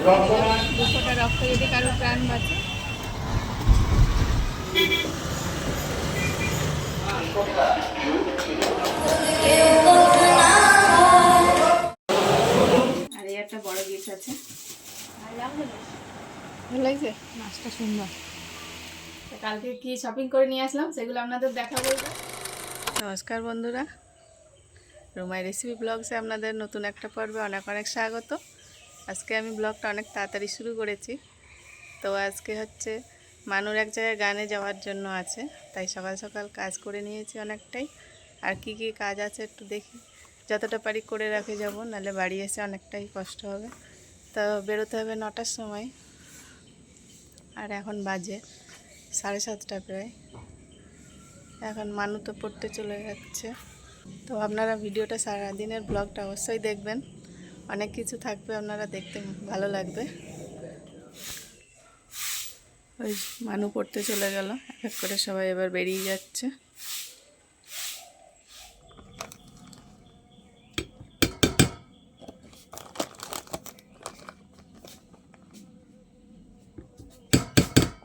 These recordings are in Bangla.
200টা রক্ত যদি কারোর প্রাণ বাঁচে। আর এই একটা বড় গিফট আছে। ভালো লাগছে, মাছটা সুন্দর। কালকে কি শপিং করে নিয়ে আসলাম সেগুলো আপনাদের দেখাবো। নমস্কার বন্ধুরা, রুমাই রেসিপি ব্লগসে আপনাদের নতুন একটা পর্বে অনেক অনেক স্বাগত। আজকে আমি ব্লগটা অনেক তাড়াতাড়ি শুরু করেছি। তো আজকে হচ্ছে মানুর এক জায়গায় গানে যাওয়ার জন্য আছে, তাই সকাল সকাল কাজ করে নিয়েছি অনেকটাই। আর কি কি কাজ আছে একটু দেখি, যতটা পারি করে রাখে যাব, নাহলে বাড়ি এসে অনেকটাই কষ্ট হবে। তো বেরোতে হবে 9টার সময়, আর এখন বাজে 7:30 প্রায়। এখন মানু তো পড়তে চলে যাচ্ছে। তো আপনারা ভিডিওটা সারাদিনের ব্লগটা অবশ্যই দেখবেন, অনেক কিছু থাকবে, আপনারা দেখতে ভালো লাগবে। ওই মানু পড়তে চলে গেল, এক এক করে সবাই এবার বেরিয়ে যাচ্ছে।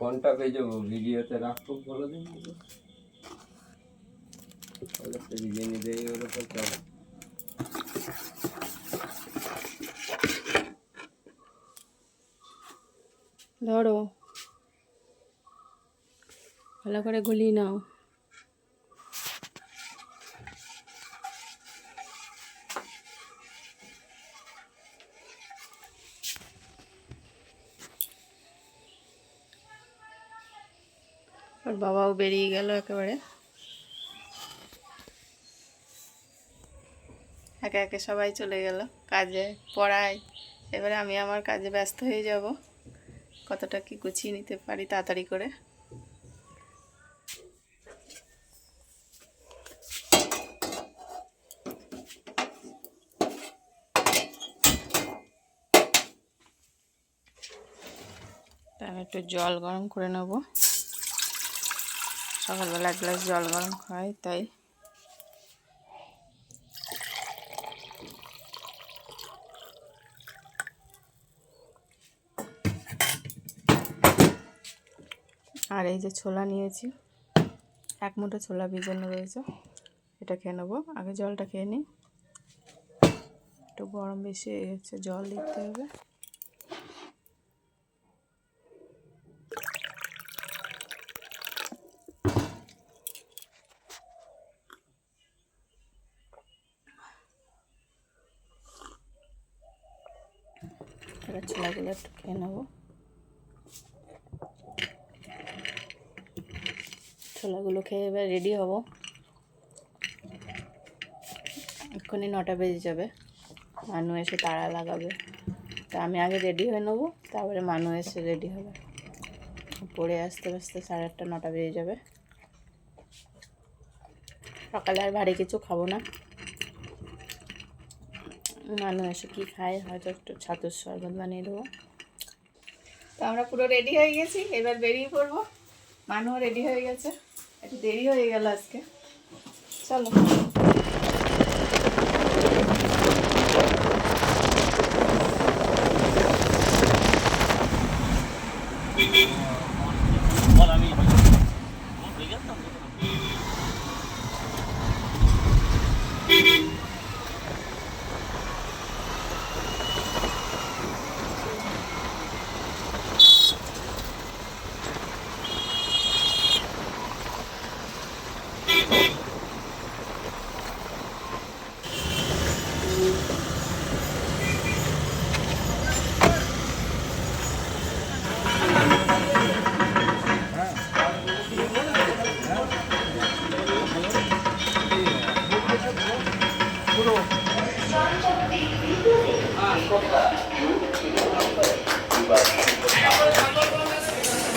কোনটা পেজো ভিডিওতে রাখো বলে দিন, তাহলে তো ডিজাইন দেই ওর উপর চলে। ধরো ভালো করে গুলিয়ে নাও। ওর বাবাও বেরিয়ে গেল একেবারে, একে একে সবাই চলে গেল কাজে, পড়ায়। এবারে আমি আমার কাজে ব্যস্ত হয়ে যাব, কতটা কি গুছিয়ে নিতে পারি তাড়াতাড়ি করে। আমি একটু জল গরম করে নেব, সকালবেলা 1 গ্লাস জল গরম খাই তাই। আর এই যে ছোলা নিয়েছি, 1 মুঠো ছোলা ভিজানো রয়েছে, এটা খেয়ে নেবো। আগে জলটা খেয়ে নিই, একটু গরম বেশি হয়ে গেছে, জল দিতে হবে। এবার ছোলাগুলো একটু খেয়ে নেবো। ছোলাগুলো খেয়ে এবার রেডি হব, এক্ষুনি 9টা বেজে যাবে, মানু এসে তাড়া লাগাবে। তা আমি আগে রেডি হয়ে নেবো, তারপরে মানু এসে রেডি হবে। পড়ে আসতে আসতে 8:30 9টা বেজে যাবে। সকালে আর ভারী কিছু খাবো না, মানু এসে কী খায়, হয়তো একটু ছাতুর শরবত বানিয়ে দেবো। তো আমরা পুরো রেডি হয়ে গেছি, এবার বেরিয়ে পড়বো। মানুও রেডি হয়ে গেছে, একটু দেরি হয়ে গেল আজকে। চলো।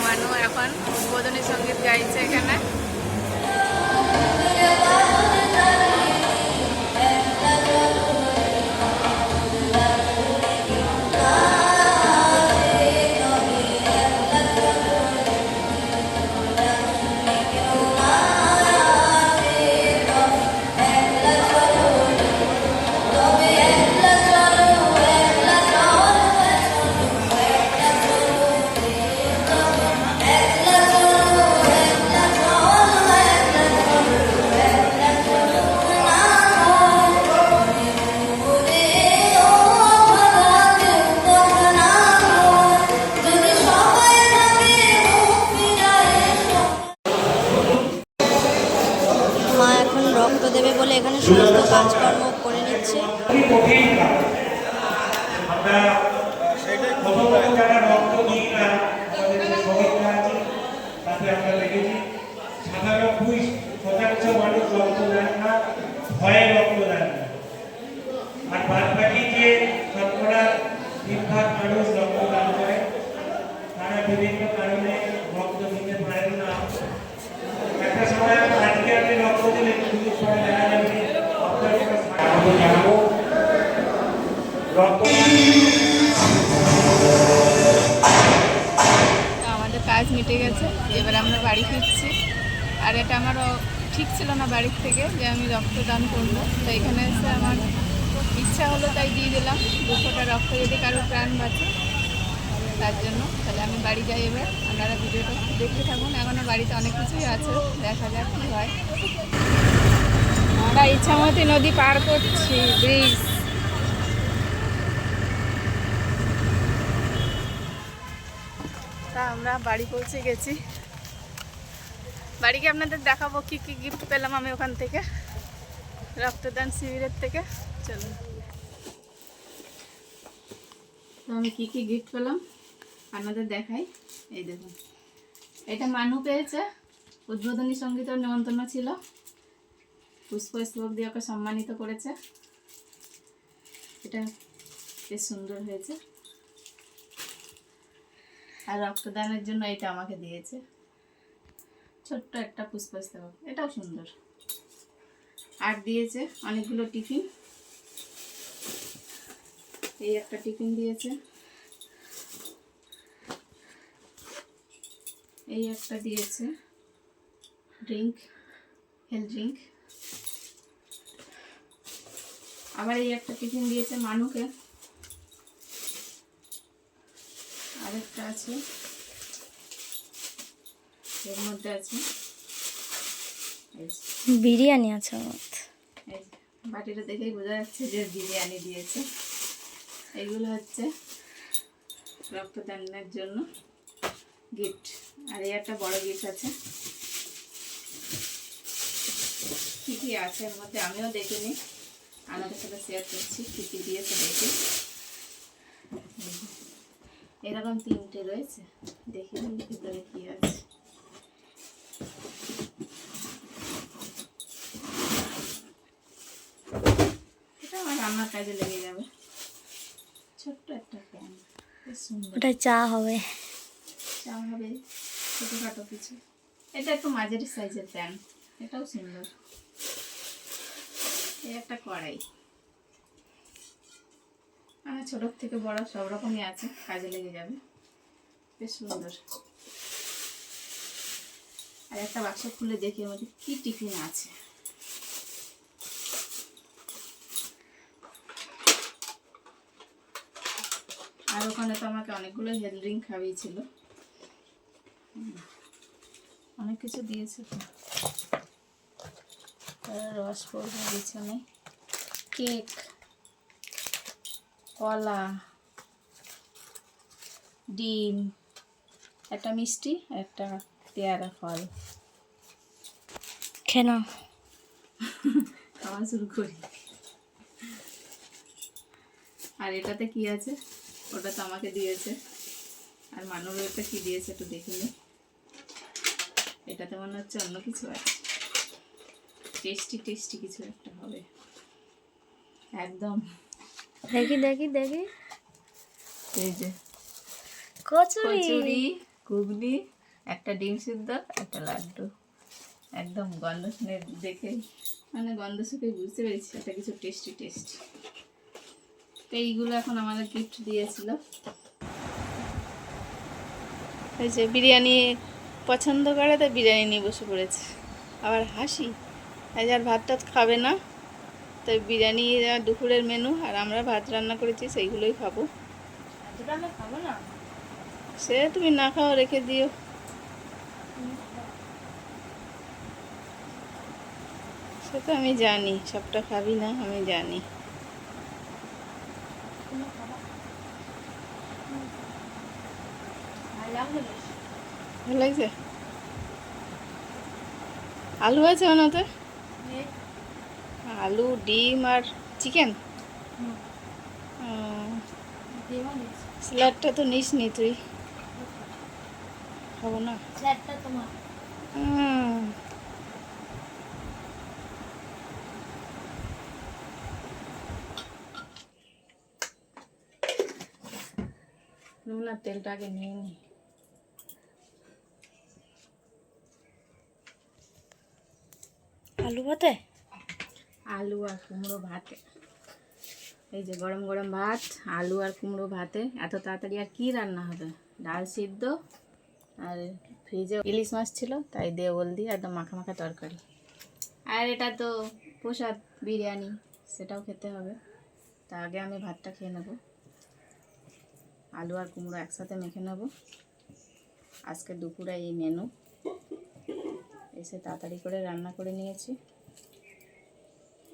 মানু এখন উদ্বোধনী সঙ্গীত গাইছে এখানে। আর এটা আমারও ঠিক ছিল না বাড়ির থেকে যে আমি রক্তদান করবো, তো এখানে এসে আমার ইচ্ছা হলো তাই দিয়ে দিলাম। 2 ফোঁটা রক্ত যদি কারোর প্রাণ বাঁচে তার জন্য। তাহলে আমি বাড়ি যাই এবার, আপনারা ভিডিওটা দেখতে থাকুন। এখনও বাড়িতে অনেক কিছুই আছে, দেখা যাক কী হয়। আমরা ইচ্ছামতি নদী পার করছি, ব্রিজ। তা আমরা বাড়ি পৌঁছে গেছি। বাড়িকে আপনাদের দেখাবো কি কি গিফট পেলাম আমি ওখান থেকে, রক্তদান শিবিরের থেকে। চলুন, তো আমি কি কি গিফট পেলাম আপনাদের দেখাই। এই দেখুন, এটা মানু পেয়েছে, উদ্বোধনী সঙ্গীতের নিমন্ত্রণ ছিল, পুষ্পস্তবক দিয়ে ওকে সম্মানিত করেছে। এটা বেশ সুন্দর হয়েছে। আর রক্তদানের জন্য এটা আমাকে দিয়েছে, ছোট্ট একটা পুষ্পস্তবক, এটাও সুন্দর। আর দিয়েছে অনেকগুলো টিফিন, এই একটা টিফিন দিয়েছে, এই একটা দিয়েছে ড্রিঙ্ক, হেলথ ড্রিঙ্ক। আবার এই একটা টিফিন দিয়েছে মানুকে। আরেকটা আছে, এর মধ্যে আছে বিরিয়ানি আছে। এই বাটিটা দেখেই বোঝা যাচ্ছে যে বিরিয়ানি দিয়েছে। এইগুলো হচ্ছে রক্তদানের জন্য গিফট। আর এই একটা বড় গিফট আছে, কী কী আছে এর মধ্যে আমিও দেখিনি, আমাদের সাথে শেয়ার করছি কী কী দিয়েছে দেখি। এরকম 3টে রয়েছে, দেখি ভিতরে কী আছে। এটা আমার রান্নার কাজে লেগে যাবে। ছোট্ট একটা প্যান, বেশ সুন্দর। ওটা চা হবে। চা হবে, ছোটোখাটো কিছু। এটা একটু মাঝারি সাইজের প্যান, এটাও সুন্দর। এই একটা কড়াই, আমার ছোটোর থেকে বড় সব রকমই আছে, কাজে লেগে যাবে, বেশ সুন্দর। আর একটা বাক্স খুলে দেখি এর মধ্যে কী টিফিন আছে। আর ওখানে তো আমাকে অনেকগুলো হেলথ ড্রিঙ্ক খাইয়েছিল, অনেক কিছু দিয়েছে তো। রস পড়বে বিছানে, কেক, কলা, ডিম, একটা মিষ্টি, একটা পেয়ারা ফল। কেন খাওয়া শুরু করি। আর এটাতে কি আছে, ওটা তো আমাকে দিয়েছে। আর মানবেরটা কি দিয়েছে একটু দেখিনি, এটাতে মনে হচ্ছে অন্য কিছু আছে, টেস্টি টেস্টি কিছু একটা হবে একদম। দেখি দেখি দেখি, এই যে কচুরি। কচুরি, ঘুগনি, একটা ডিম সিদ্ধ, একটা লাড্ডু। একদম গন্ধ শুনে দেখে, মানে গন্ধ শুকে বুঝতে পেরেছি এটা কিছু টেস্টি টেস্টি। তো এইগুলো এখন আমাদের গিফট দিয়েছিল। এই যে বিরিয়ানি পছন্দ করে, তাই বিরিয়ানি নিয়ে বসে পড়েছে। আবার হাসি, আজ আর ভাত টাত খাবে না, তাই বিরিয়ানি দুপুরের মেনু। আর আমরা ভাত রান্না করেছি, সেইগুলোই খাবো। খাবো না, সে তুমি না খাও, রেখে দিও। সে তো আমি জানি, সবটা খাবি না, আমি জানি। ভালো লাগছে? আলু আছে ওনাতে, আলু, ডিম আর চিকেন। স্যালাডটা তো নিস নি তুই, খাবো না। তোমার নুন আর তেলটা আগে নিয়ে নি। আলু ভাতে, আলু আর কুমড়ো ভাতে, এই যে গরম গরম ভাত, আলু আর কুমড়ো ভাতে। এত তাড়াতাড়ি আর কি রান্না হবে? ডাল সিদ্ধ, আর ফ্রিজে ইলিশ মাছ ছিল, তাই দেওল দিয়ে একদম মাখা মাখা তরকারি। আর এটা তো প্রসাদ বিরিয়ানি, সেটাও খেতে হবে। তা আগে আমি ভাতটা খেয়ে নেব। আলু আর কুমড়ো একসাথে মেখে নেব। আজকে দুপুরে এই মেনু। এসে তাড়াতাড়ি করে রান্না করে নিয়েছি,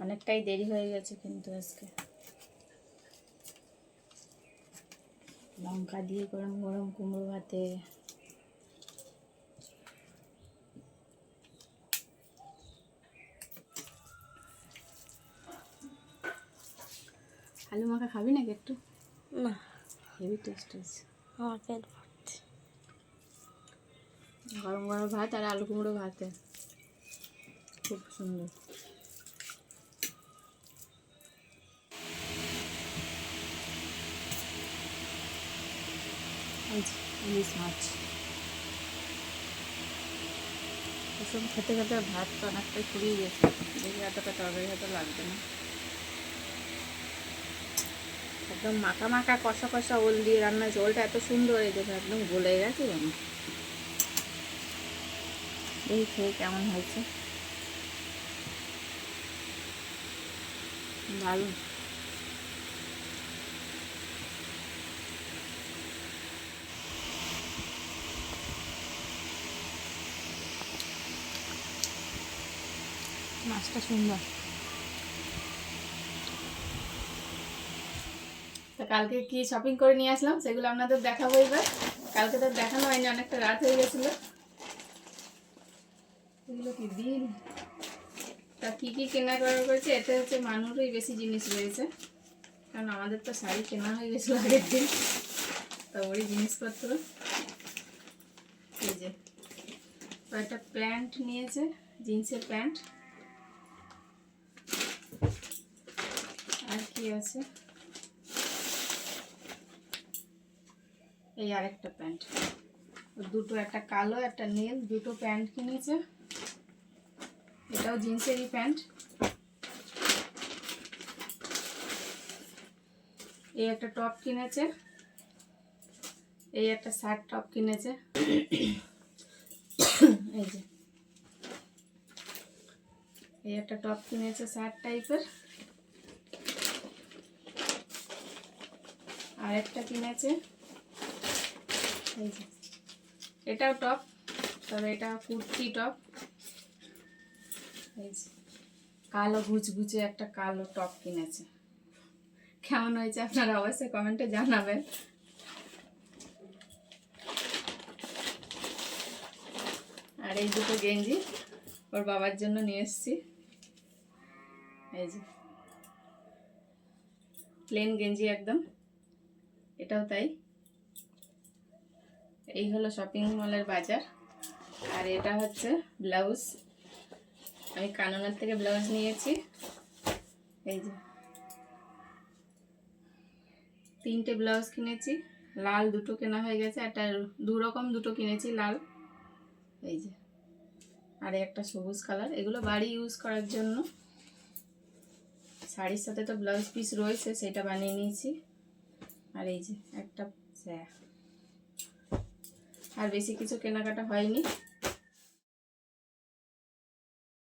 অনেকটাই দেরি হয়ে গেছে কিন্তু আজকে। লঙ্কা দিয়ে গরম গরম কুমড়ো ভাতে। আলু মাখা খাবি নাকি একটু? না, হেভি টেস্ট হয়েছে। আমার পেট ভর্তি। গরম গরম ভাত আর আলু কুমড়ো ভাতে খুব সুন্দর। ইলিশ মাছ এসব খেতে খেতে ভাত তো অনেকটাই ফুরিয়ে গেছে। দেখি এতটা তরকারি হয়তো লাগবে না। একদম মাখা মাখা কষা কষা ওল দিয়ে রান্না, ঝোলটা এত সুন্দর, এই দেখে একদম গলে গেছে যেন। দেখি খেয়ে কেমন হয়েছে। দারুণ। মাছটা সুন্দর। তো কালকে কি শপিং করে নিয়ে আসলাম সেগুলো আপনাদের দেখাবো এবার। কালকে তো দেখানো হয়নি, অনেকটা রাত হয়ে গেছিলো। এগুলো কি বিল? তা কী কী কেনাকাটা করেছে, এতে হচ্ছে মানুষই বেশি জিনিস রয়েছে, কারণ আমাদের তো শাড়ি কেনা হয়ে গেছিলো আগের দিন। তো ওই জিনিসপত্র, এই যে কয়েকটা প্যান্ট নিয়েছে, জিন্সের প্যান্ট। আর কি আছে, এই আরেকটা প্যান্ট, দুটো, একটা কালো একটা নীল, দুটো প্যান্ট কিনেছে। এটাও জিন্সেরই প্যান্ট। এই একটা টপ কিনেছে, এই একটা শার্ট টপ কিনেছে। এই যে এই একটা টপ কিনেছে শার্ট টাইপের। আর একটা কিনেছে, এই যে এটাও টপ, তবে এটা কুর্তি টপ। এই যে কালো ঘুচঘুচে একটা কালো টপ কিনেছে। কেমন হয়েছে আপনারা অবশ্যই কমেন্টে জানাবেন। আর এই দুটো গেঞ্জি ওর বাবার জন্য নিয়ে এসেছি। এই যে প্লেন গেঞ্জি একদম, এটাও তাই। এই হলো শপিং মলের বাজার। আর এটা হচ্ছে ব্লাউজ, আমি কাননের থেকে ব্লাউজ নিয়েছি। এই যে 3টে ব্লাউজ কিনেছি, লাল দুটো কেনা হয়ে গেছে, একটা দুরকম দুটো কিনেছি লাল। এই যে আর একটা সবুজ কালার, এগুলো বাড়ি ইউজ করার জন্য। শাড়ির সাথে তো ব্লাউজ পিস রয়েছে, সেটা বানিয়ে নিয়েছি। আর এই যে একটা স্যা, আর বেশি কিছু কেনাকাটা হয়নি।